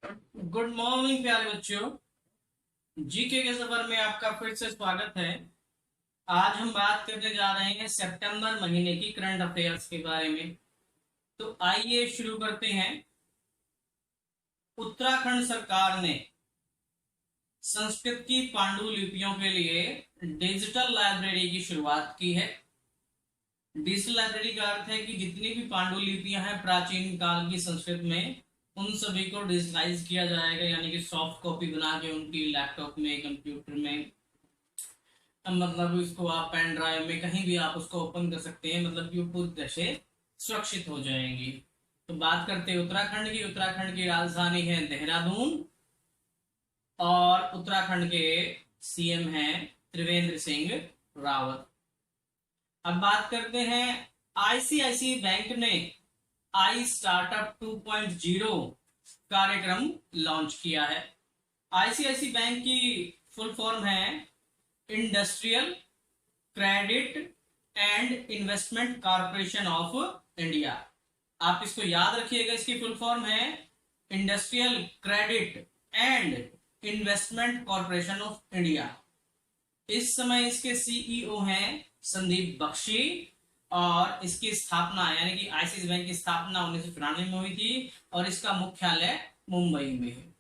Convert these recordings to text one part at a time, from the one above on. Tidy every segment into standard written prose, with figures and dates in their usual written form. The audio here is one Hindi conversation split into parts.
गुड मॉर्निंग प्यारे बच्चों। जीके के सफर में आपका फिर से स्वागत है। आज हम बात करने जा रहे हैं सितंबर महीने की करंट अफेयर्स के बारे में। तो आइए शुरू करते हैं। उत्तराखंड सरकार ने संस्कृत की पांडुलिपियों के लिए डिजिटल लाइब्रेरी की शुरुआत की है। डिजिटल लाइब्रेरी का अर्थ है कि जितनी भी पांडुलिपियां हैं प्राचीन काल की संस्कृत में, उन सभी को डिजिटलाइज किया जाएगा, यानी कि सॉफ्ट कॉपी बना के उनकी लैपटॉप में, कंप्यूटर में, मतलब इसको आप पेन ड्राइव में कहीं भी आप उसको ओपन कर सकते हैं, मतलब कि वो पूरी तरह से सुरक्षित हो जाएंगी। तो बात करते हैं उत्तराखंड की। उत्तराखंड की राजधानी है देहरादून और उत्तराखंड के सीएम हैं त्रिवेंद्र सिंह रावत। अब बात करते हैं, आईसीआईसी बैंक ने आई स्टार्टअप 2.0 कार्यक्रम लॉन्च किया है। आईसीआईसी बैंक की फुल फॉर्म है industrial credit and investment corporation of India. आप इसको याद रखिएगा, इसकी फुल फॉर्म है industrial credit and investment corporation of India. इस समय इसके सीईओ हैं संदीप बख्शी और इसकी स्थापना यानी कि आईसीआईसी बैंक की स्थापना 1994 में हुई थी और इसका मुख्यालय मुंबई में है।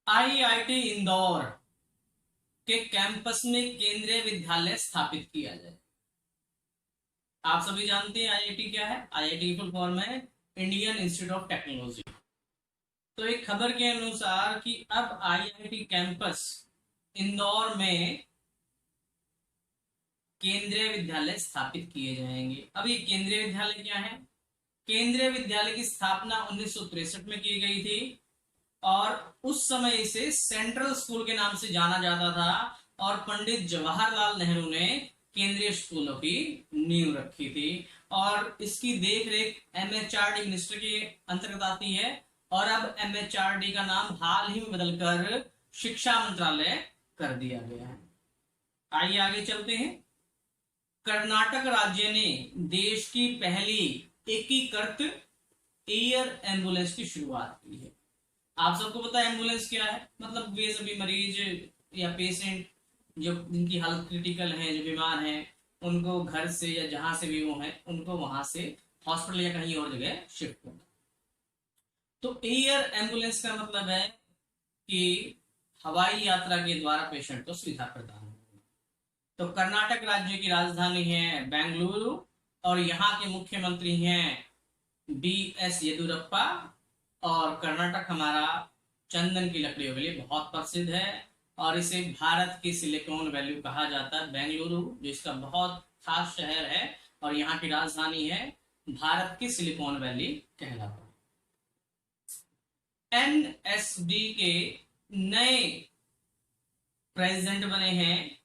आईआईटी इंदौर के कैंपस में केंद्रीय विद्यालय स्थापित किया जाए। आप सभी जानते हैं आईआईटी क्या है। आईआईटी की फुल फॉर्म है इंडियन इंस्टीट्यूट ऑफ टेक्नोलॉजी। तो एक खबर के अनुसार कि अब आईआईटी कैंपस इंदौर में केंद्रीय विद्यालय स्थापित किए जाएंगे। अब ये केंद्रीय विद्यालय क्या है? केंद्रीय विद्यालय की स्थापना 1963 में की गई थी और उस समय इसे सेंट्रल स्कूल के नाम से जाना जाता था और पंडित जवाहरलाल नेहरू ने केंद्रीय स्कूलों की नींव रखी थी और इसकी देखरेख एमएचआरडी मिनिस्टर के अंतर्गत आती है और अब एमएचआरडी का नाम हाल ही में बदलकर शिक्षा मंत्रालय कर दिया गया है। आइए आगे चलते हैं। कर्नाटक राज्य ने देश की पहली एकीकृत एयर एम्बुलेंस की शुरुआत की है। आप सबको पता है एम्बुलेंस क्या है, मतलब वे सभी मरीज या पेशेंट जो जिनकी हालत क्रिटिकल है, जो बीमार हैं, उनको घर से या जहां से भी वो हैं उनको वहां से हॉस्पिटल या कहीं और जगह शिफ्ट करना। तो एयर एम्बुलेंस का मतलब है कि हवाई यात्रा के द्वारा पेशेंट को सुविधा प्रदान। तो कर्नाटक राज्य की राजधानी है बेंगलुरु और यहाँ के मुख्यमंत्री हैं बी एस येदुरप्पा। और कर्नाटक हमारा चंदन की लकड़ियों के लिए बहुत प्रसिद्ध है और इसे भारत की सिलिकॉन वैली कहा जाता है। बेंगलुरु जो इसका बहुत खास शहर है और यहाँ की राजधानी है, भारत की सिलिकॉन वैली कहलाता है। एनएसडी के नए प्रेसिडेंट बने हैं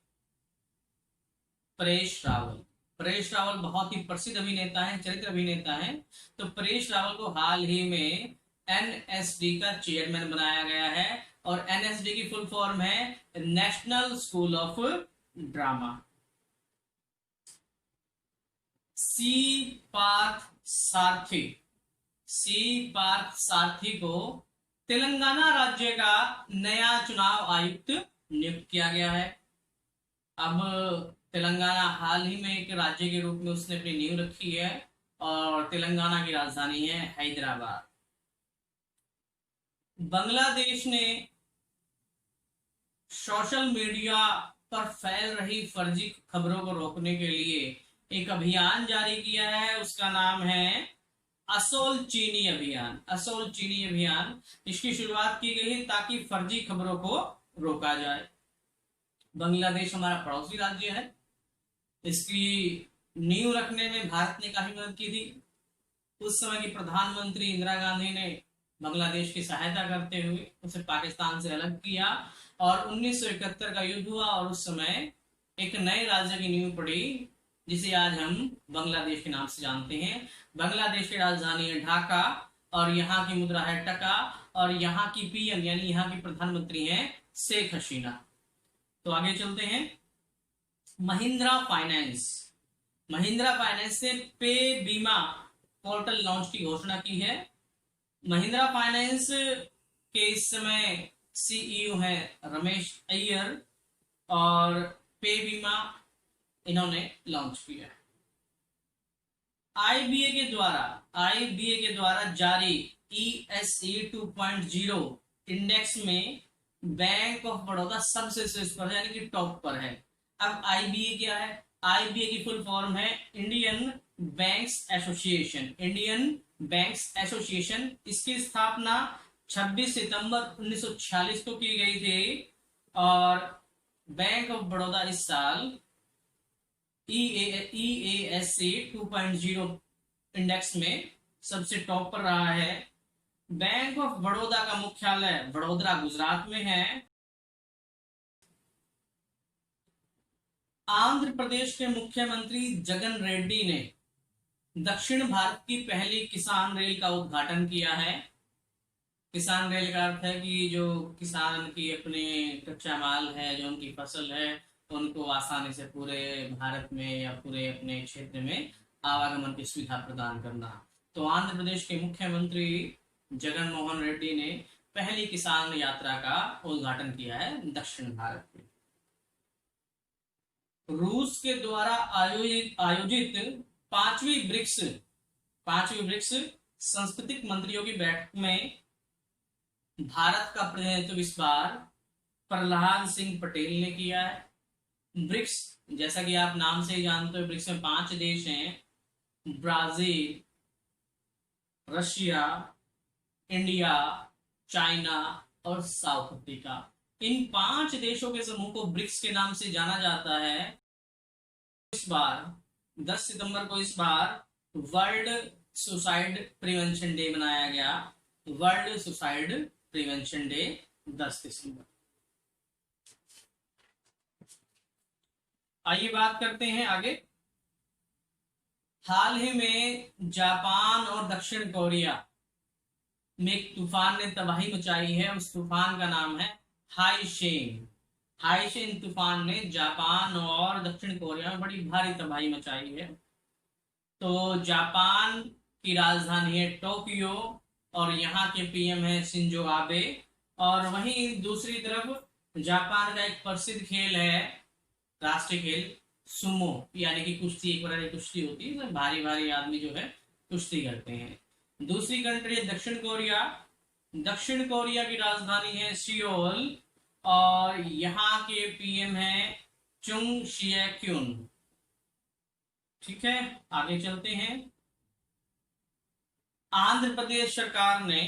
परेश रावल। परेश रावल बहुत ही प्रसिद्ध अभिनेता हैं, चरित्र अभिनेता हैं। तो परेश रावल को हाल ही में एनएसडी का चेयरमैन बनाया गया है और एनएसडी की फुल फॉर्म है नेशनल स्कूल ऑफ ड्रामा। सी पार्थ सारथी को तेलंगाना राज्य का नया चुनाव आयुक्त नियुक्त किया गया है। अब तेलंगाना हाल ही में एक राज्य के रूप में उसने अपनी नींव रखी है और तेलंगाना की राजधानी है हैदराबाद। बांग्लादेश ने सोशल मीडिया पर फैल रही फर्जी खबरों को रोकने के लिए एक अभियान जारी किया है। उसका नाम है असोल चीनी अभियान। असोल चीनी अभियान, इसकी शुरुआत की गई है ताकि फर्जी खबरों को रोका जाए। बांग्लादेश हमारा पड़ोसी राज्य है। इसकी नींव रखने में भारत ने काफी मदद की थी। उस समय की प्रधानमंत्री इंदिरा गांधी ने बांग्लादेश की सहायता करते हुए उसे पाकिस्तान से अलग किया और 1971 का युद्ध हुआ और उस समय एक नए राज्य की नींव पड़ी जिसे आज हम बांग्लादेश के नाम से जानते हैं। बांग्लादेश की राजधानी है ढाका और यहाँ की मुद्रा है टका और यहाँ की पीएम यानी यहाँ की प्रधानमंत्री हैं शेख हसीना। तो आगे चलते हैं। महिंद्रा फाइनेंस ने पे बीमा पोर्टल लॉन्च की घोषणा की है। महिंद्रा फाइनेंस के इस समय सीईओ हैं रमेश अय्यर, और पे बीमा इन्होंने लॉन्च किया है। आईबीए के द्वारा जारी ESE 2.0 इंडेक्स में बैंक ऑफ बड़ौदा सबसे शीर्ष पर है, यानी कि टॉप पर है। अब आईबीए क्या है? आईबीए की फुल फॉर्म है Indian banks association. Indian banks association, इसकी स्थापना 26 सितंबर 1946 को की गई थी, और बैंक ऑफ बड़ौदा इस साल EASE 2.0 इंडेक्स में सबसे टॉप पर रहा है। बैंक ऑफ बड़ौदा का मुख्यालय वडोदरा गुजरात में है। आंध्र प्रदेश के मुख्यमंत्री जगन रेड्डी ने दक्षिण भारत की पहली किसान रेल का उद्घाटन किया है। किसान रेल का अर्थ है कि जो किसान की अपने कच्चा माल है, जो उनकी फसल है, उनको आसानी से पूरे भारत में या पूरे अपने क्षेत्र में आवागमन की सुविधा प्रदान करना। तो आंध्र प्रदेश के मुख्यमंत्री जगन मोहन रेड्डी ने पहली किसान यात्रा का उद्घाटन किया है दक्षिण भारत में। रूस के द्वारा आयोजित पांचवी ब्रिक्स सांस्कृतिक मंत्रियों की बैठक में भारत का प्रतिनिधित्व इस बार प्रहलाद सिंह पटेल ने किया है। ब्रिक्स, जैसा कि आप नाम से ही जानते हो, ब्रिक्स में 5 देश हैं, ब्राजील, रशिया, इंडिया, चाइना और साउथ अफ्रीका। इन 5 देशों के समूह को ब्रिक्स के नाम से जाना जाता है। इस बार 10 सितंबर को इस बार वर्ल्ड सुसाइड प्रिवेंशन डे मनाया गया। वर्ल्ड सुसाइड प्रिवेंशन डे 10 दिसंबर। आइए बात करते हैं आगे। हाल ही में जापान और दक्षिण कोरिया में एक तूफान ने तबाही मचाई है। उस तूफान का नाम है हाईशेन। हाईशेन तूफान ने जापान और दक्षिण कोरिया में बड़ी भारी तबाही मचाई है। तो जापान की राजधानी है टोक्यो, और यहाँ के पीएम है शिंजो आबे। और वहीं दूसरी तरफ जापान का एक प्रसिद्ध खेल है, राष्ट्रीय खेल सुमो, यानी कि कुश्ती, एक प्रकार की कुश्ती होती है, भारी भारी आदमी जो है कुश्ती करते हैं। दूसरी कंट्री है दक्षिण कोरिया। दक्षिण कोरिया की राजधानी है सियोल, और यहाँ के पीएम है चुंग शिए क्यून। ठीक है, आगे चलते हैं। आंध्र प्रदेश सरकार ने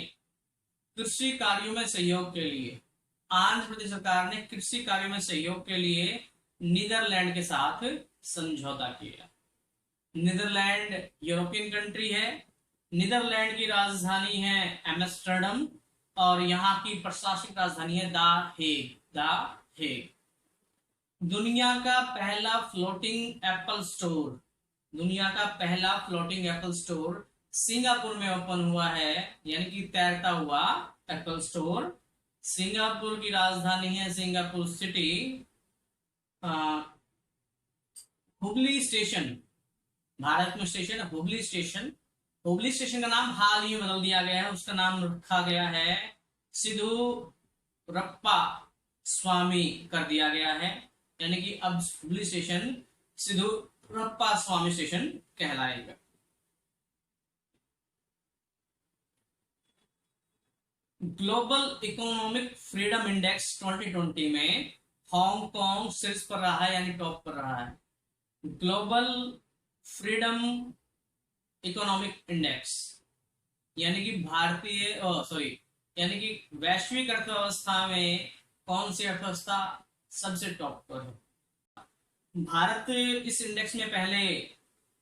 कृषि कार्यों में सहयोग के लिए नीदरलैंड के साथ समझौता किया। नीदरलैंड यूरोपियन कंट्री है। नीदरलैंड की राजधानी है एम्स्टर्डम, और यहाँ की प्रशासनिक राजधानी है द हेग। दुनिया का पहला फ्लोटिंग एप्पल स्टोर सिंगापुर में ओपन हुआ है, यानी कि तैरता हुआ एप्पल स्टोर। सिंगापुर की राजधानी है Singapore city. Hubli station, Bharat में स्टेशन है हुबली स्टेशन। हुबली स्टेशन का नाम हाल ही में बदल दिया गया है। उसका नाम रखा गया है सिद्धूरप्पा स्वामी कर दिया गया है, यानी कि अब हुबली स्टेशन सिद्धूरप्पा स्वामी स्टेशन कहलाएगा। ग्लोबल इकोनॉमिक फ्रीडम इंडेक्स 2020 में हांगकांग शीर्ष पर रहा है, यानी टॉप पर रहा है। ग्लोबल फ्रीडम इकोनॉमिक इंडेक्स, यानी कि यानी कि वैश्विक अर्थव्यवस्था में कौन सी अर्थव्यवस्था सबसे टॉप पर है। भारत इस इंडेक्स में पहले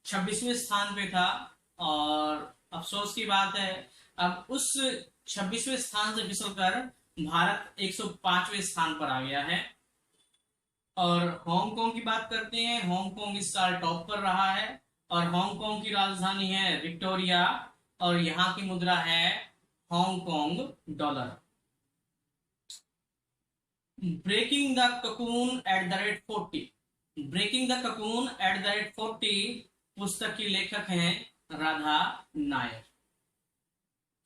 26वें स्थान पे था, और अफसोस की बात है अब उस 26वें स्थान से फिसलकर भारत 105वें स्थान पर आ गया है। और हांगकांग की बात करते हैं। हांगकांग इस साल टॉप पर रहा है, और हांगकांग की राजधानी है विक्टोरिया, और यहाँ की मुद्रा है Hong Kong dollar. Breaking the cocoon at the rate 40 पुस्तक की लेखक हैं राधा नायर।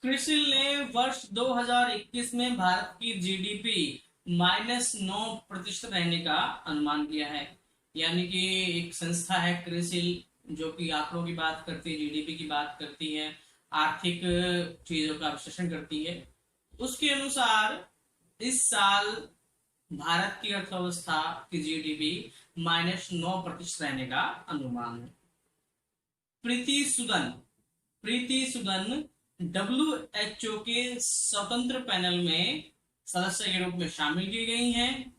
क्रिसिल ने वर्ष 2021 में भारत की जीडीपी -9% रहने का अनुमान किया है। यानी कि एक संस्था है क्रिसिल जो कि आंकड़ों की बात करती है, जीडीपी की बात करती है, आर्थिक चीजों का विश्लेषण करती है। उसके अनुसार इस साल भारत की अर्थव्यवस्था की जीडीपी -9% रहने का अनुमान है। प्रीति सुदन WHO के स्वतंत्र पैनल में सदस्य के रूप में शामिल की गई हैं।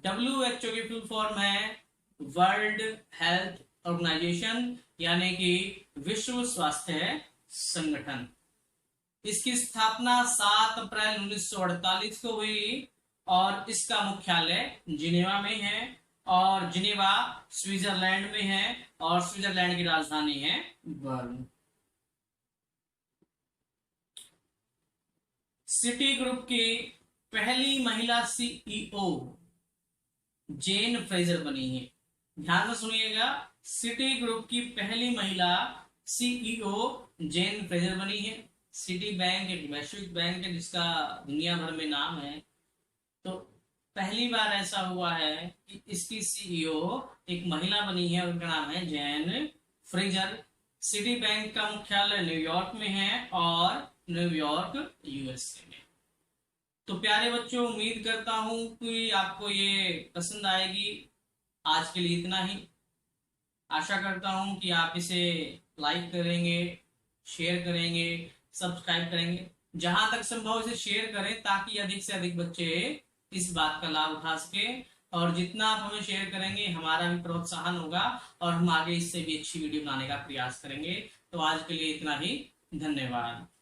WHO की फुल फॉर्म है वर्ल्ड हेल्थ ऑर्गेनाइजेशन, यानी कि विश्व स्वास्थ्य संगठन। इसकी स्थापना 7 अप्रैल 1948 को हुई और इसका मुख्यालय जिनेवा में है, और जिनेवा स्विट्जरलैंड में है, और स्विट्जरलैंड की राजधानी है बर्न। सिटी ग्रुप की पहली महिला सीईओ जेन फ्रेजर बनी है। ध्यान से सुनिएगा, सिटी ग्रुप की पहली महिला सीईओ जेन फ्रेजर बनी है। सिटी बैंक एक वैश्विक बैंक है जिसका दुनिया भर में नाम है। तो पहली बार ऐसा हुआ है कि इसकी सीईओ एक महिला बनी है, उनका नाम है जेन फ्रेजर। सिटी बैंक का मुख्यालय न्यूयॉर्क में है और न्यूयॉर्क यूएसए में। तो प्यारे बच्चों, उम्मीद करता हूं कि आपको ये पसंद आएगी। आज के लिए इतना ही। आशा करता हूं कि आप इसे लाइक करेंगे, शेयर करेंगे, सब्सक्राइब करेंगे। जहां तक संभव इसे शेयर करें ताकि अधिक से अधिक बच्चे इस बात का लाभ उठा सके। और जितना आप हमें शेयर करेंगे हमारा भी प्रोत्साहन होगा और हम आगे इससे भी अच्छी वीडियो बनाने का प्रयास करेंगे। तो आज के लिए इतना ही। धन्यवाद।